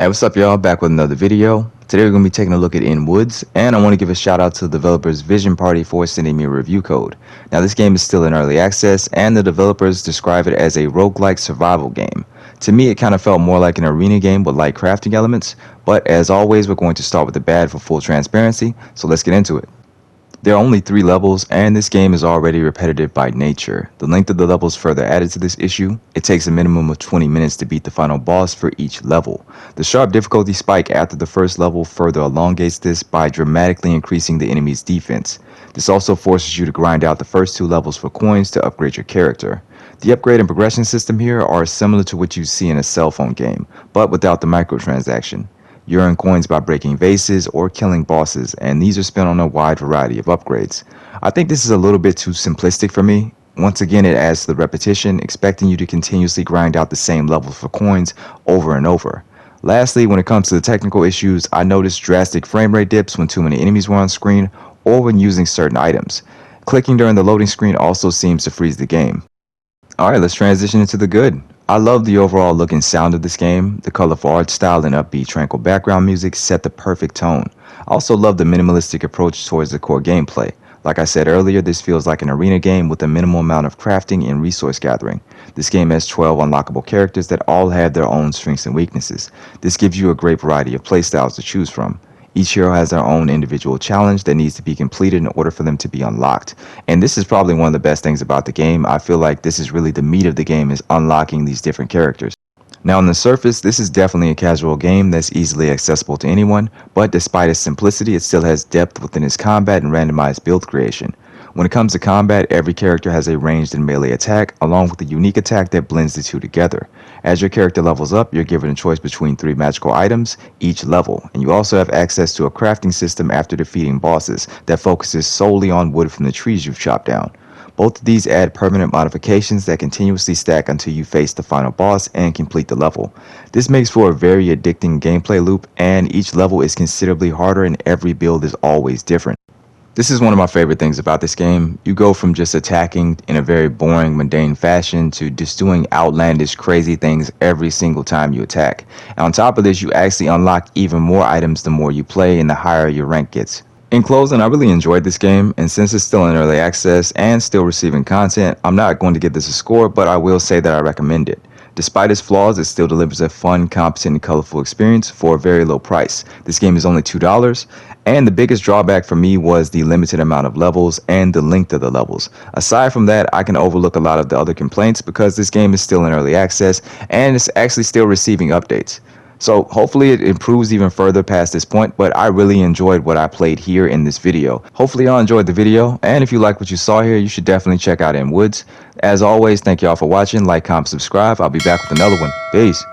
Hey, what's up, y'all? Back with another video. Today we're going to be taking a look at In Woods, and I want to give a shout out to the developers Vision Party for sending me a review code. Now, this game is still in early access, and the developers describe it as a roguelike survival game. To me, it kind of felt more like an arena game with light crafting elements, but as always, we're going to start with the bad for full transparency, so let's get into it. There are only 3 levels, and this game is already repetitive by nature. The length of the levels further added to this issue. It takes a minimum of 20 minutes to beat the final boss for each level. The sharp difficulty spike after the first level further elongates this by dramatically increasing the enemy's defense. This also forces you to grind out the first 2 levels for coins to upgrade your character. The upgrade and progression system here are similar to what you see in a cell phone game, but without the microtransaction. You earn coins by breaking vases or killing bosses, and these are spent on a wide variety of upgrades. I think this is a little bit too simplistic for me. Once again, it adds to the repetition, expecting you to continuously grind out the same levels for coins over and over. Lastly, when it comes to the technical issues, I noticed drastic frame rate dips when too many enemies were on screen or when using certain items. Clicking during the loading screen also seems to freeze the game. Alright, let's transition into the good. I love the overall look and sound of this game. The colorful art style and upbeat tranquil background music set the perfect tone. I also love the minimalistic approach towards the core gameplay. Like I said earlier, this feels like an arena game with a minimal amount of crafting and resource gathering. This game has 12 unlockable characters that all have their own strengths and weaknesses. This gives you a great variety of playstyles to choose from. Each hero has their own individual challenge that needs to be completed in order for them to be unlocked. And this is probably one of the best things about the game. I feel like this is really the meat of the game, is unlocking these different characters. Now, on the surface, this is definitely a casual game that's easily accessible to anyone, but despite its simplicity, it still has depth within its combat and randomized build creation. When it comes to combat, every character has a ranged and melee attack, along with a unique attack that blends the two together. As your character levels up, you're given a choice between 3 magical items each level, and you also have access to a crafting system after defeating bosses that focuses solely on wood from the trees you've chopped down. Both of these add permanent modifications that continuously stack until you face the final boss and complete the level. This makes for a very addicting gameplay loop, and each level is considerably harder and every build is always different. This is one of my favorite things about this game. You go from just attacking in a very boring, mundane fashion to just doing outlandish, crazy things every single time you attack. And on top of this, you actually unlock even more items the more you play and the higher your rank gets. In closing, I really enjoyed this game, and since it's still in early access and still receiving content, I'm not going to give this a score, but I will say that I recommend it. Despite its flaws, it still delivers a fun, competent, and colorful experience for a very low price. This game is only $2, and the biggest drawback for me was the limited amount of levels and the length of the levels. Aside from that, I can overlook a lot of the other complaints because this game is still in early access and it's actually still receiving updates. So hopefully it improves even further past this point, but I really enjoyed what I played here in this video. Hopefully y'all enjoyed the video, and if you like what you saw here, you should definitely check out In Woods. As always, thank y'all for watching. Like, comment, subscribe. I'll be back with another one. Peace.